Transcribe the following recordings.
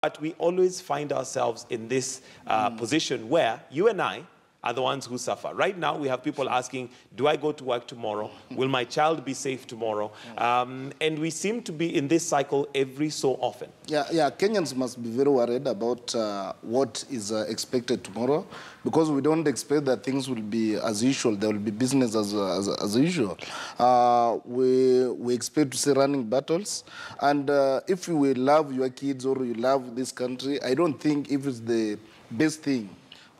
But we always find ourselves in this position where you and I are the ones who suffer. Right now, we have people asking, do I go to work tomorrow? Will my child be safe tomorrow? And we seem to be in this cycle every so often. Yeah, Kenyans must be very worried about what is expected tomorrow, because we don't expect that things will be as usual. There will be business as usual. We expect to see running battles. And if you will love your kids or you love this country, I don't think if it's the best thing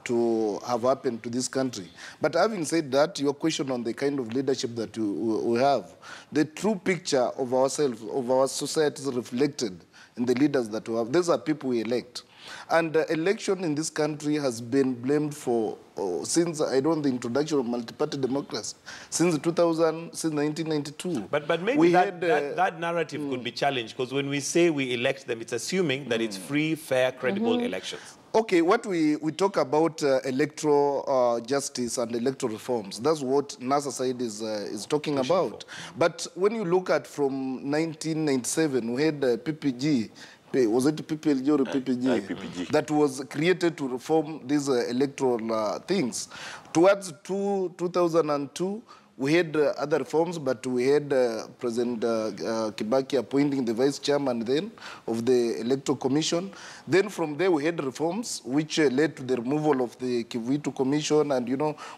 to have happened to this country. But having said that, your question on the kind of leadership that we have, the true picture of ourselves, of our society is reflected in the leaders that we have. These are people we elect. And election in this country has been blamed for, since, the introduction of multi-party democracy, since 1992. But maybe that narrative could be challenged, because when we say we elect them, it's assuming that it's free, fair, credible elections. Okay, what we talk about electoral justice and electoral reforms, that's what NASA side is talking about. But when you look at from 1997, we had PPG, was it PPLG or PPG? PPG. That was created to reform these electoral things. Towards 2002, we had other reforms, but we had President Kibaki appointing the vice chairman then of the Electoral Commission. Then from there we had reforms which led to the removal of the Kivuitu Commission, and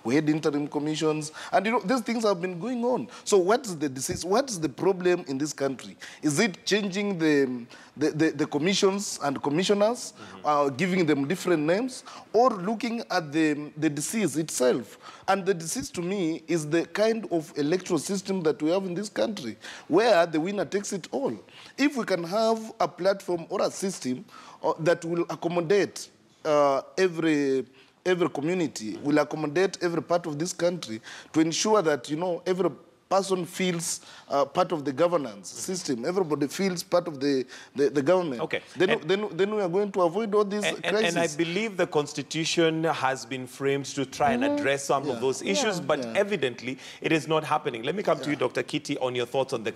we had interim commissions, and these things have been going on. So what's the disease? What's the problem in this country? Is it changing the commissions and commissioners, giving them different names, or looking at the disease itself? And the disease to me is the kind of electoral system that we have in this country, where the winner takes it all. If we can have a platform or a system that will accommodate every community, will accommodate every part of this country, to ensure that every person feels part of the governance system. Everybody feels part of the government. Okay. Then we are going to avoid all these crises. And I believe the Constitution has been framed to try and address some of those issues, but evidently it is not happening. Let me come to you, Dr. Kitty, on your thoughts on the...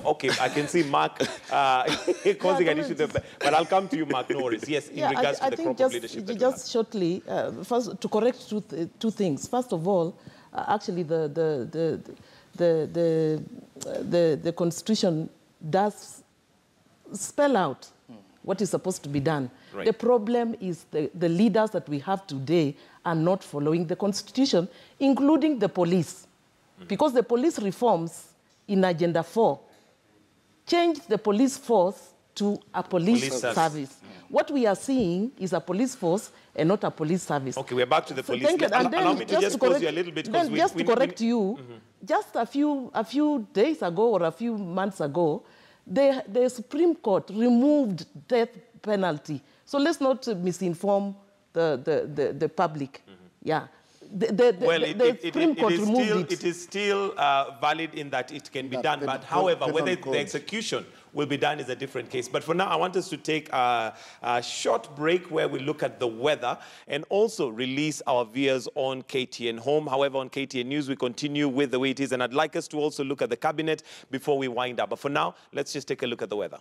okay, I can see Mark causing an issue there, but I'll come to you, Mark, no worries. Yes, in regards to the crop of leadership. Just shortly, first, to correct two things. First of all, actually, the Constitution does spell out what is supposed to be done. Right. The problem is the leaders that we have today are not following the Constitution, including the police. Because the police reforms in Agenda 4 changed the police force to a police service. What we are seeing is a police force and not a police service. Okay, we're back to the police. Allow me to just pause you a little bit. Just to correct you, just a few days ago or a few months ago, the Supreme Court removed death penalty. So let's not misinform the public. Yeah. It is still valid in that it can be done, but however, whether the execution will be done is a different case. But for now, I want us to take a short break where we look at the weather and also release our viewers on KTN Home. However, on KTN News, we continue with the way it is, and I'd like us to also look at the cabinet before we wind up. But for now, let's just take a look at the weather.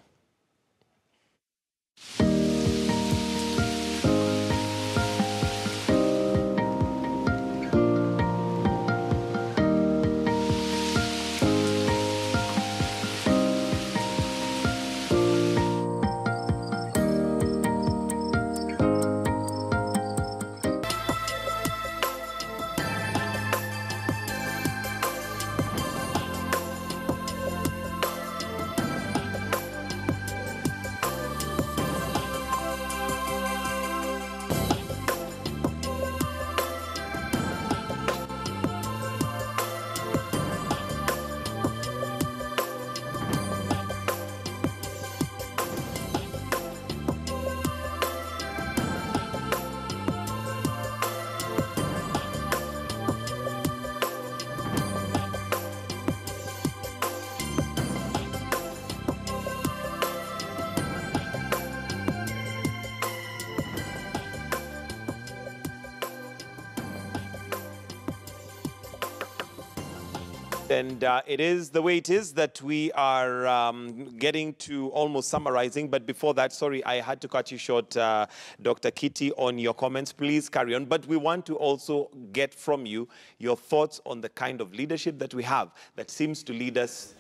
And it is the way it is that we are getting to almost summarizing. But before that, sorry, I had to cut you short, Dr. Kitty, on your comments. Please carry on. But we want to also get from you your thoughts on the kind of leadership that we have that seems to lead us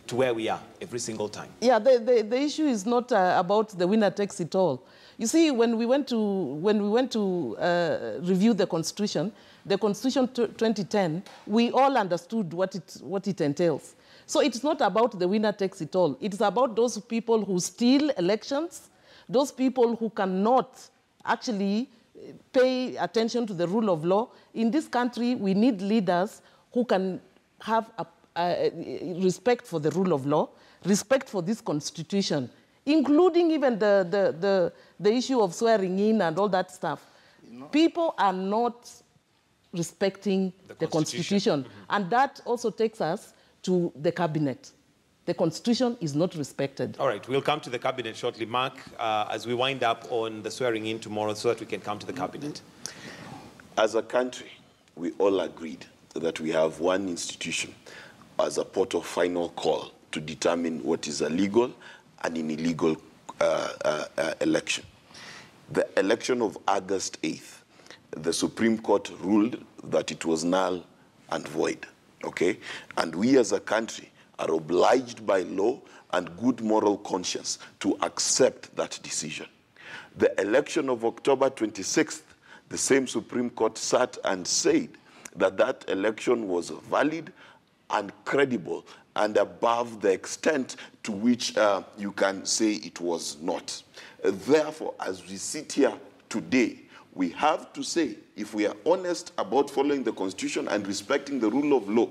to where we are every single time. Yeah, the issue is not about the winner takes it all. You see, when we went to review the Constitution 2010, we all understood what it entails. So it's not about the winner takes it all. It's about those people who steal elections, those people who cannot actually pay attention to the rule of law. In this country, we need leaders who can have respect for the rule of law, respect for this Constitution, including even the issue of swearing in and all that stuff. People are not respecting the Constitution. And that also takes us to the cabinet. The Constitution is not respected. All right, we'll come to the cabinet shortly. Mark, as we wind up on the swearing in tomorrow so that we can come to the cabinet. As a country, we all agreed that we have one institution as a port of final call to determine what is a legal and an illegal election. The election of August 8th, the Supreme Court ruled that it was null and void, okay? And we as a country are obliged by law and good moral conscience to accept that decision. The election of October 26th, the same Supreme Court sat and said that that election was valid and credible and above the extent to which you can say it was not. Therefore, as we sit here today, we have to say, if we are honest about following the Constitution and respecting the rule of law,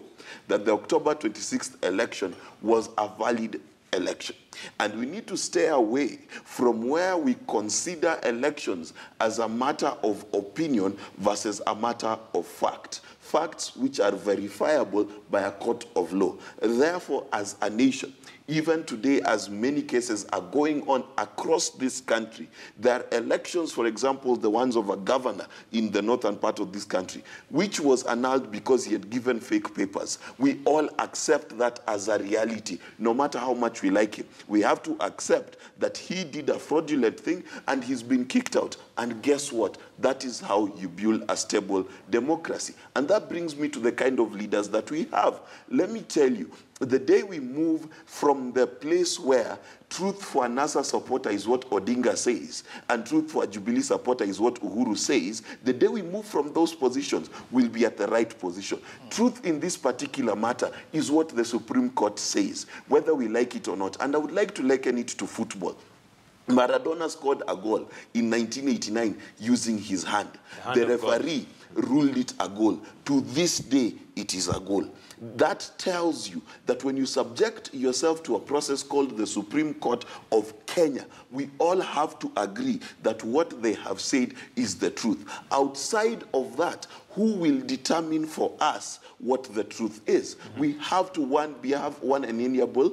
that the October 26th election was a valid election. And we need to stay away from where we consider elections as a matter of opinion versus a matter of fact. Facts which are verifiable by a court of law. Therefore, as a nation, even today, as many cases are going on across this country, there are elections, for example, the ones of a governor in the northern part of this country, which was annulled because he had given fake papers. We all accept that as a reality, no matter how much we like him. We have to accept that he did a fraudulent thing and he's been kicked out. And guess what? That is how you build a stable democracy. And that brings me to the kind of leaders that we have. Let me tell you, the day we move from the place where truth for a NASA supporter is what Odinga says, and truth for a Jubilee supporter is what Uhuru says, the day we move from those positions, we'll be at the right position. Truth in this particular matter is what the Supreme Court says, whether we like it or not. And I would like to liken it to football. Maradona scored a goal in 1989 using his hand. The referee ruled it a goal. To this day, it is a goal. That tells you that when you subject yourself to a process called the Supreme Court of Kenya, we all have to agree that what they have said is the truth. Outside of that, who will determine for us what the truth is? We have to have one inalienable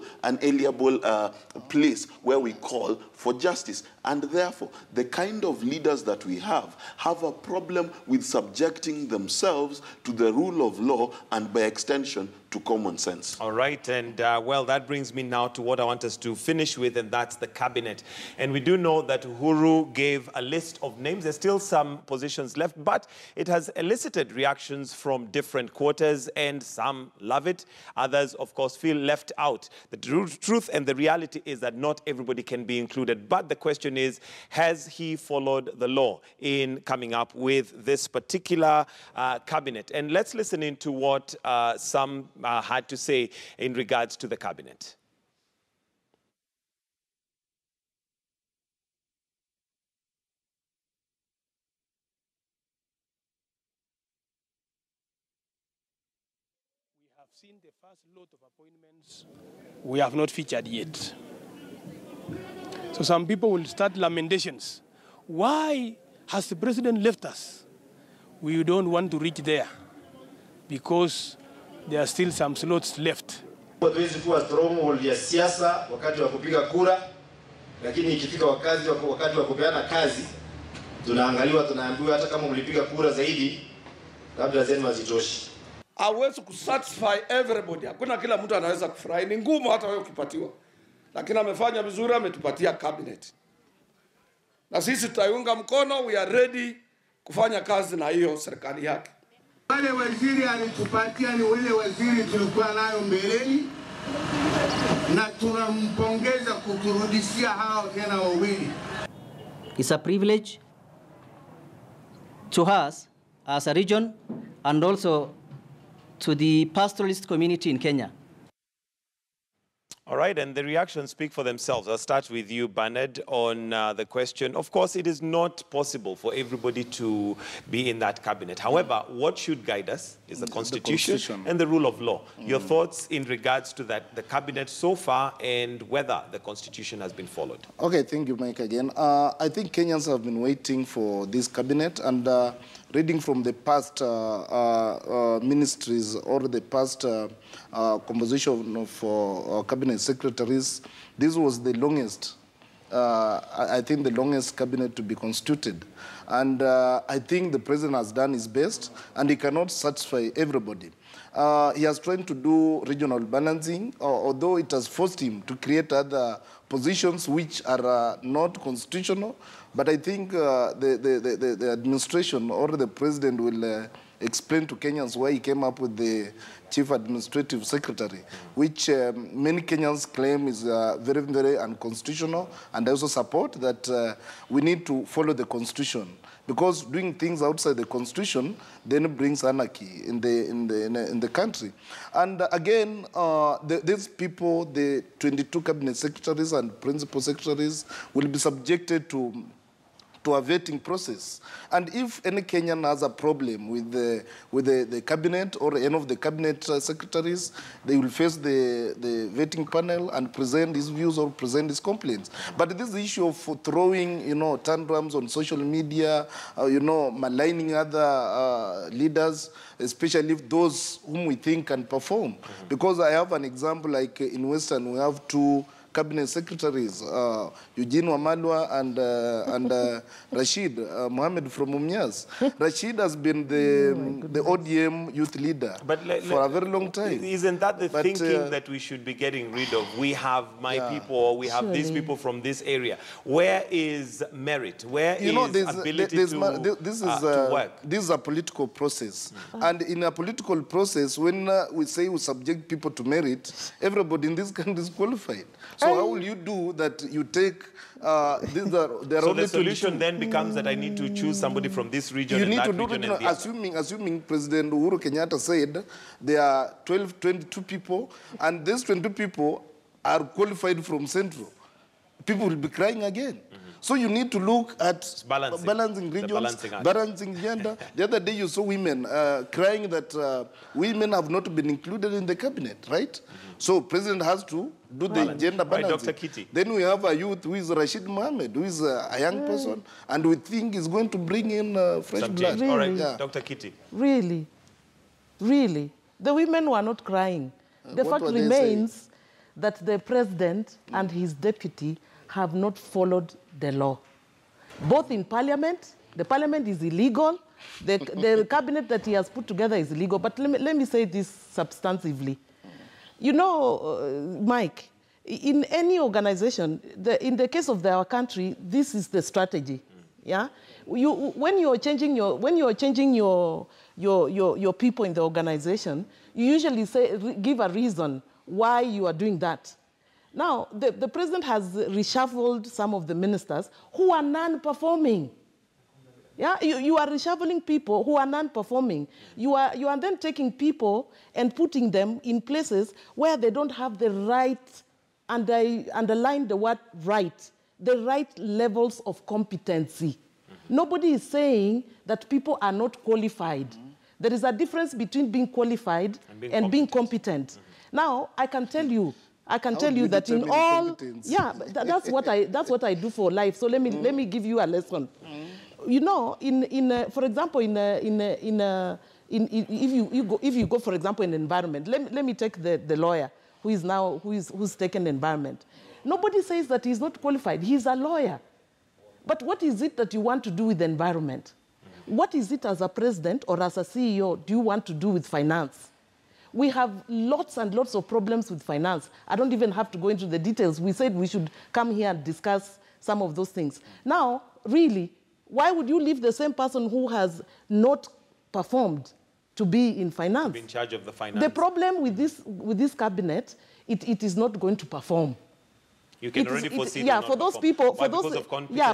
place where we call for justice. And therefore, the kind of leaders that we have a problem with subjecting themselves to the rule of law and by extension to common sense. All right, and well, that brings me now to what I want us to finish with, and that's the cabinet. And we do know that Uhuru gave a list of names. There's still some positions left, but it has elicited reactions from different quarters, and some love it. Others, of course, feel left out. The truth and the reality is that not everybody can be included. But the question is, has he followed the law in coming up with this particular cabinet? And let's listen into what some had to say in regards to the cabinet. We have seen the first lot of appointments we have not featured yet. So some people will start lamentations. Why has the president left us? We don't want to reach there because there are still some slots left. Hatuwezi kuwa stronghold ya siasa wakati wa kupiga kura, lakini ikifika wakati wa kupeana kazi, tunaangaliwa, tunaambiwa hata kama mlipiga kura zaidi, labda zenu hazitoshi. hawezi kusatisfy everybody. Hakuna kila mtu anaweza kufurahi, ni ngumu hata wewe ukipatiwa. Lakini amefanya vizuri, ametupatia cabinet. Na sisi tutaiunga mkono, we are ready kufanya kazi na hiyo serikali yake. Wale waziri alitupatia ni wale waziri tulikuwa nayo mbeleni, na tunampongeza kuturudishia hao tena wawili. It's a privilege to us as a region and also to the pastoralist community in Kenya. All right, and the reactions speak for themselves. I'll start with you, Bernard, on the question. Of course, it is not possible for everybody to be in that cabinet. However, what should guide us is the Constitution and the rule of law. Your thoughts in regards to that, the cabinet so far, and whether the Constitution has been followed. Okay, thank you, Mike, again. I think Kenyans have been waiting for this cabinet, and reading from the past ministries or the past composition of cabinet secretaries, this was the longest, I think the longest cabinet to be constituted. And I think the president has done his best, and he cannot satisfy everybody. He has tried to do regional balancing, although it has forced him to create other positions which are not constitutional. But I think the administration or the president will explain to Kenyans why he came up with the Chief Administrative Secretary, which many Kenyans claim is very, very unconstitutional, and I also support that we need to follow the Constitution, because doing things outside the Constitution then brings anarchy in the country. And again, these people, the 22 cabinet secretaries and principal secretaries, will be subjected to a vetting process. And if any Kenyan has a problem with the cabinet or any of the cabinet secretaries, they will face the vetting panel and present his views or present his complaints. But this issue of throwing, tantrums on social media, maligning other leaders, especially those whom we think can perform. Because I have an example, like in Western, we have two cabinet secretaries, Eugene Wamalwa and Rashid Mohammed from Mumias. Rashid has been the ODM youth leader for a very long time. Isn't that the thinking that we should be getting rid of? We have people, or we have these people from this area. Where is merit? Where is ability to work? This is a political process. And in a political process, when we say we subject people to merit, everybody in this country is qualified. So how will you do that? You take so the solution then becomes that I need to choose somebody from this region. You need to do region assuming President Uhuru Kenyatta said there are 22 people, and these 22 people are qualified from Central. People will be crying again. So you need to look at balancing regions, balancing gender. The other day you saw women crying that women have not been included in the cabinet, right? So president has to do the gender balancing. Dr. Kitty. Then we have a youth who is Rashid Mohammed, who is a young person, and we think is going to bring in fresh blood. Really? All right, Dr. Kitty. Really? Really? The women were not crying. The fact remains that the president and his deputy have not followed the law. Both in parliament, the parliament is illegal, the cabinet that he has put together is illegal, but let me say this substantively. Mike, in any organization, in the case of our country, this is the strategy. Yeah, when you're changing your people in the organization, you usually give a reason why you are doing that. Now, the president has reshuffled some of the ministers who are non-performing. Yeah, you are reshuffling people who are non-performing. You are then taking people and putting them in places where they don't have the right, and I underline the word right, the right levels of competency. Nobody is saying that people are not qualified. There is a difference between being qualified and being competent. Now, I can tell you that in all, that's what I do for life. So let me give you a lesson. For example, if you go, for example, in environment, let me take the lawyer who's taken environment. Nobody says that he's not qualified. He's a lawyer. But what is it that you want to do with the environment? what is it as a president or as a CEO do you want to do with finance? We have lots and lots of problems with finance. I don't even have to go into the details. We said we should come here and discuss some of those things. Now, really, why would you leave the same person who has not performed to be in finance? To be in charge of the finance. The problem with this cabinet, it is not going to perform. You can already foresee yeah, for those people, for those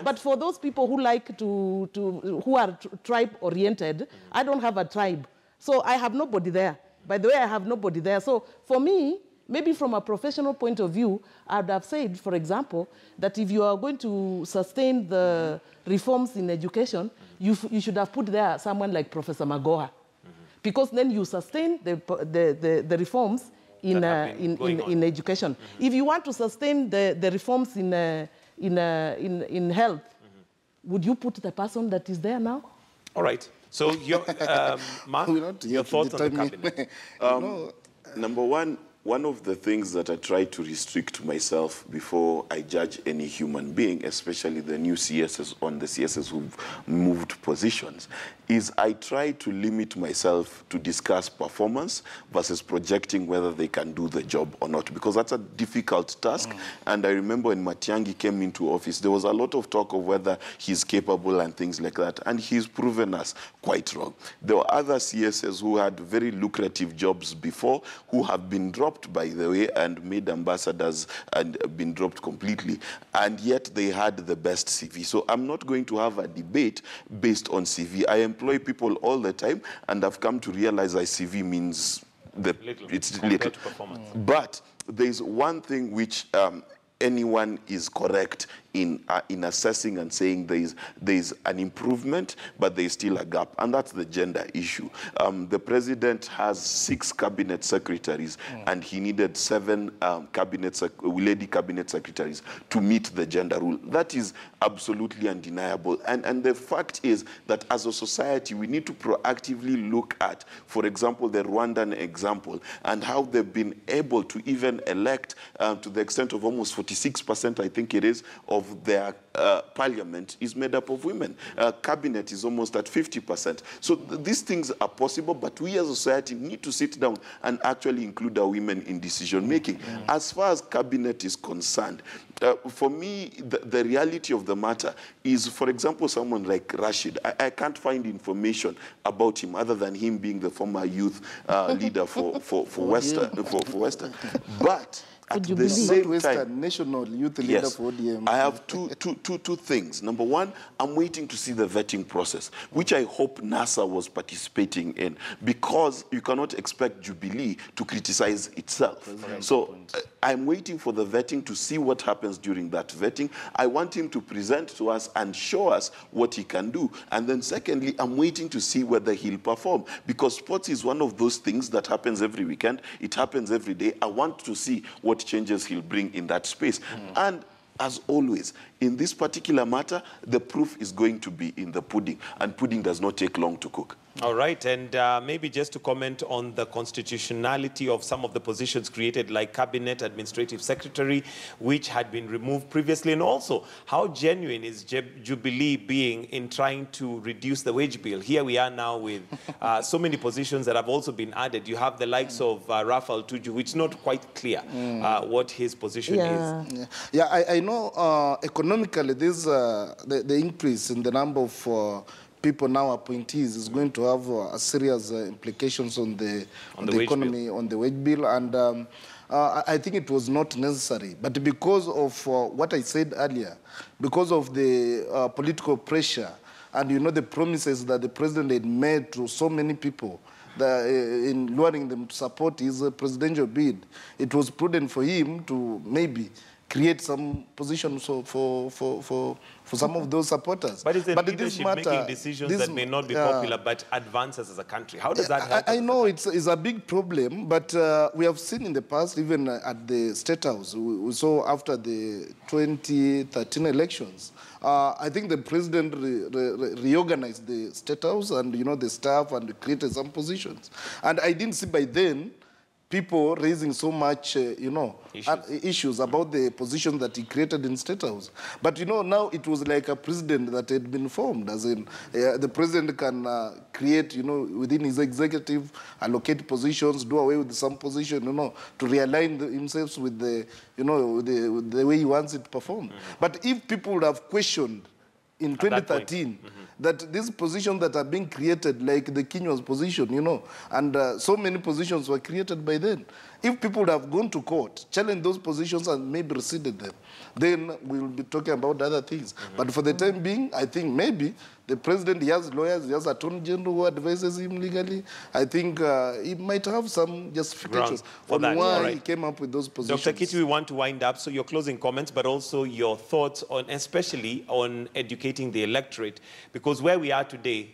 but for those people who like who are tribe-oriented, I don't have a tribe, so I have nobody there. By the way, I have nobody there. So for me, maybe from a professional point of view, I would have said, for example, that if you are going to sustain the reforms in education, you should have put there someone like Professor Magoha, because then you sustain the reforms in education. If you want to sustain the reforms in health, would you put the person that is there now? All right. So, Mark, your thoughts on the cabinet? Number one of the things that I try to restrict myself before I judge any human being, especially the new CSs on the CSs who've moved positions, is I try to limit myself to discuss performance versus projecting whether they can do the job or not, because that's a difficult task. And I remember when Matiang'i came into office, there was a lot of talk of whether he's capable and things like that, and he's proven us quite wrong. There were other CSs who had very lucrative jobs before, who have been dropped, by the way, and made ambassadors and been dropped completely, and yet they had the best CV. So I'm not going to have a debate based on CV. I employ people all the time, and I've come to realize that CV means it's little. But there's one thing which anyone is correct in assessing and saying there's an improvement, but there's still a gap, and that's the gender issue. The president has 6 cabinet secretaries, and he needed 7 lady cabinet secretaries to meet the gender rule. That is absolutely undeniable, and the fact is that as a society, we need to proactively look at, for example, the Rwandan example, and how they've been able to even elect to the extent of almost 46%, I think it is, of their parliament is made up of women. Cabinet is almost at 50%. So these things are possible, but we as a society need to sit down and actually include our women in decision making. As far as cabinet is concerned, for me, the reality of the matter is, for example, someone like Rashid. I can't find information about him other than him being the former youth leader for Western. But at the same time, national youth leader for ODM. I have two things. Number one, I'm waiting to see the vetting process, which I hope NASA was participating in, because you cannot expect Jubilee to criticize itself. So I'm waiting for the vetting to see what happens during that vetting. I want him to present to us and show us what he can do. And then secondly, I'm waiting to see whether he'll perform, because sports is one of those things that happens every weekend. It happens every day. I want to see what changes he'll bring in that space. And as always, in this particular matter, the proof is going to be in the pudding, and pudding does not take long to cook. All right, and maybe just to comment on the constitutionality of some of the positions created, like Cabinet Administrative Secretary, which had been removed previously, and also how genuine is Jubilee being in trying to reduce the wage bill. Here we are now with so many positions that have also been added. You have the likes of Raphael Tuju, which is not quite clear what his position is. Yeah, I know economically this the increase in the number of people now appointees is going to have serious implications on the economy, on the wage bill, and I think it was not necessary. But because of what I said earlier, because of the political pressure, and you know the promises that the president had made to so many people, in luring them to support his presidential bid, it was prudent for him to maybe create some positions for some of those supporters. But it's the leadership making decisions that may not be popular, but advance us as a country. How does that help? I know it's a big problem, but we have seen in the past, even at the State House, we saw after the 2013 elections, I think the president reorganized the State House and, you know, the staff, and created some positions. And I didn't see by then people raising so much, issues about the position that he created in State House. But, now it was like a precedent that had been formed, as in the president can create, within his executive, allocate positions, do away with some position, to realign himself with the, with the way he wants it performed. But if people would have questioned in 2013, that these positions that are being created, like the Kenya's position, and so many positions were created by then. If people would have gone to court, challenged those positions and maybe rescinded them, then we'll be talking about other things. But for the time being, I think maybe the president, he has lawyers, he has attorney general who advises him legally. I think he might have some justifications on why he came up with those positions. Dr. Kitty, we want to wind up. So your closing comments, but also your thoughts on, especially on educating the electorate, because where we are today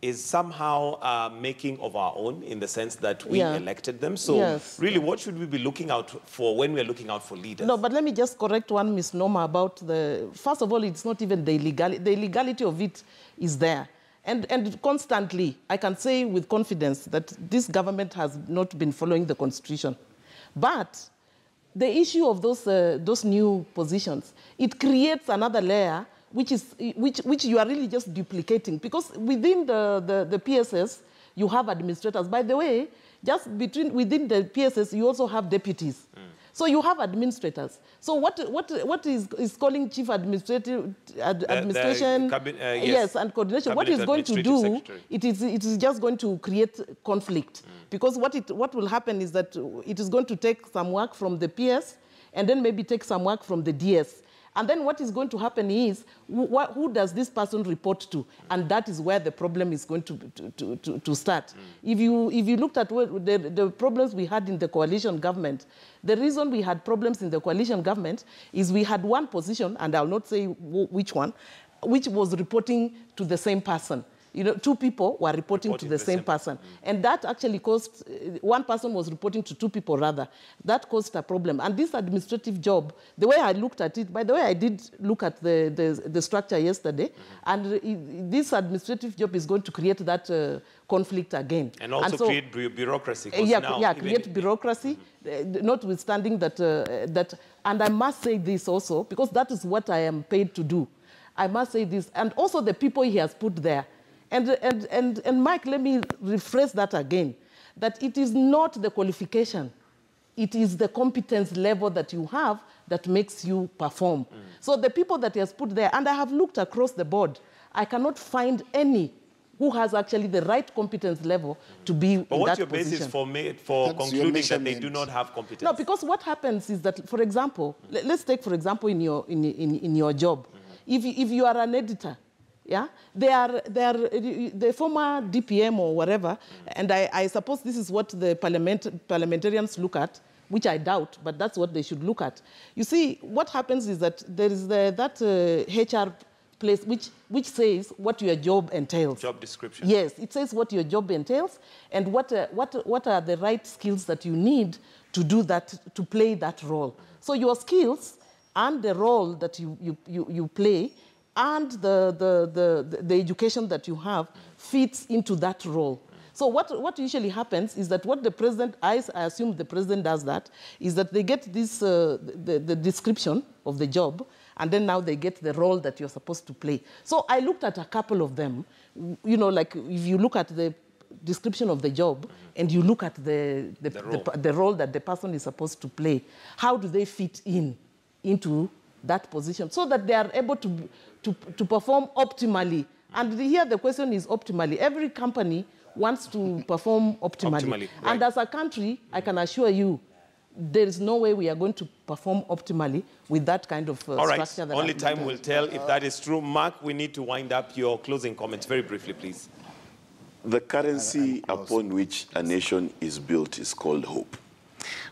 is somehow making of our own, in the sense that we elected them. So really, what should we be looking out for when we're looking out for leaders? No, but let me just correct one misnomer about first of all, it's not even the illegality. The illegality of it is there. And constantly, I can say with confidence that this government has not been following the Constitution. But the issue of those new positions, it creates another layer which you are really just duplicating, because within the PSS you have administrators. By the way, just within the PSS you also have deputies. So you have administrators. So what is calling chief administration, yes, and coordination? What it's going to do, it is just going to create conflict, because what will happen is that it is going to take some work from the PS, and then maybe take some work from the DS. And then what is going to happen is, who does this person report to? And that is where the problem is going to start. If you looked at the problems we had in the coalition government, the reason we had problems in the coalition government is we had one position, and I'll not say which one, which was reporting to the same person. Two people were reporting to the same person. And that actually caused, one person was reporting to two people rather. That caused a problem. And this administrative job, the way I looked at it, by the way, I did look at the structure yesterday, and this administrative job is going to create that conflict again. And also create bureaucracy. Create bureaucracy, notwithstanding that, and I must say this also, because that is what I am paid to do. I must say this, and also the people he has put there. And Mike, let me rephrase that again, that it is not the qualification, it is the competence level that you have that makes you perform. So the people that he has put there, and I have looked across the board, I cannot find any who has actually the right competence level to be in that position. But what's your basis for concluding that they do not have competence? No, because what happens is that, for example, let's take, for example, in your job, if you are an editor, they are the former DPM or whatever, and I suppose this is what the parliamentarians look at, which I doubt, but that's what they should look at. You see, what happens is that there is that HR place which says what your job entails. Job description. Yes, it says what your job entails and what are the right skills that you need to do that, to play that role. So your skills and the role that you play and the education that you have fits into that role. So what usually happens is that what the president, I assume the president does that, is that they get this, the description of the job, and then now they get the role that you're supposed to play. So I looked at a couple of them, like if you look at the description of the job and you look at the role that the person is supposed to play, how do they fit into that position so that they are able to perform optimally? And here the question is optimally. Every company wants to perform optimally. Right. And as a country, I can assure you, there is no way we are going to perform optimally with that kind of structure. All right, only time will tell if that is true. Mark, we need to wind up. Your closing comments very briefly, please. The currency upon which a nation is built is called hope.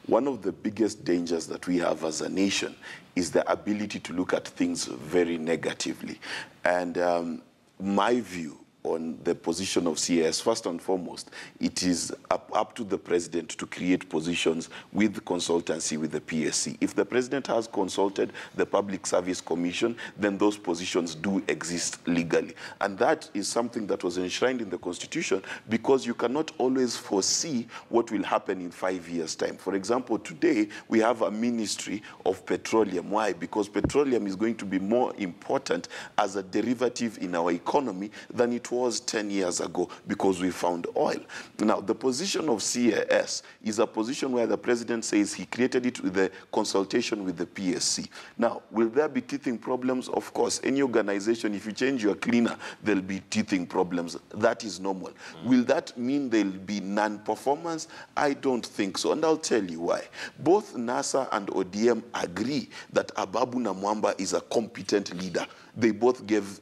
One of the biggest dangers that we have as a nation is the ability to look at things very negatively. And my view on the position of CAS, first and foremost, it is up to the president to create positions with consultancy with the PSC. If the president has consulted the Public Service Commission, then those positions do exist legally. And that is something that was enshrined in the Constitution, because you cannot always foresee what will happen in 5 years' time. For example, today we have a Ministry of Petroleum. Why? Because petroleum is going to be more important as a derivative in our economy than it was 10 years ago, because we found oil. Now, the position of CAS is a position where the president says he created it with the consultation with the PSC. Now, will there be teething problems? Of course. Any organization, if you change your cleaner, there'll be teething problems. That is normal. Will that mean there'll be non-performance? I don't think so, and I'll tell you why. Both NASA and ODM agree that Ababu Namwamba is a competent leader. They both gave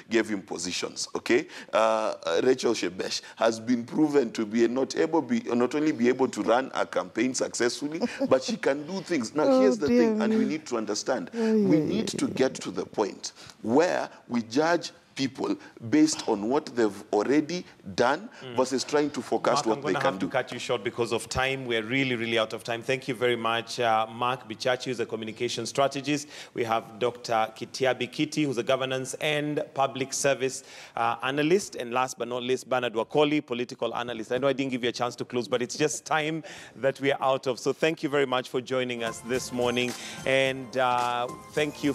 him positions, okay? Rachel Shebesh has been proven to be not only be able to run a campaign successfully, but she can do things. Now, here's the thing, and we need to understand. We need to get to the point where we judge people based on what they've already done versus trying to forecast what they can do. I'm going to have to cut you short because of time. We're really, really out of time. Thank you very much, Mark Bichachi, who's a communication strategist. We have Dr. Kitiabi Kiti, who's a governance and public service analyst. And last but not least, Bernard Wakoli, political analyst. I know I didn't give you a chance to close, but it's just time that we are out of. So thank you very much for joining us this morning. And thank you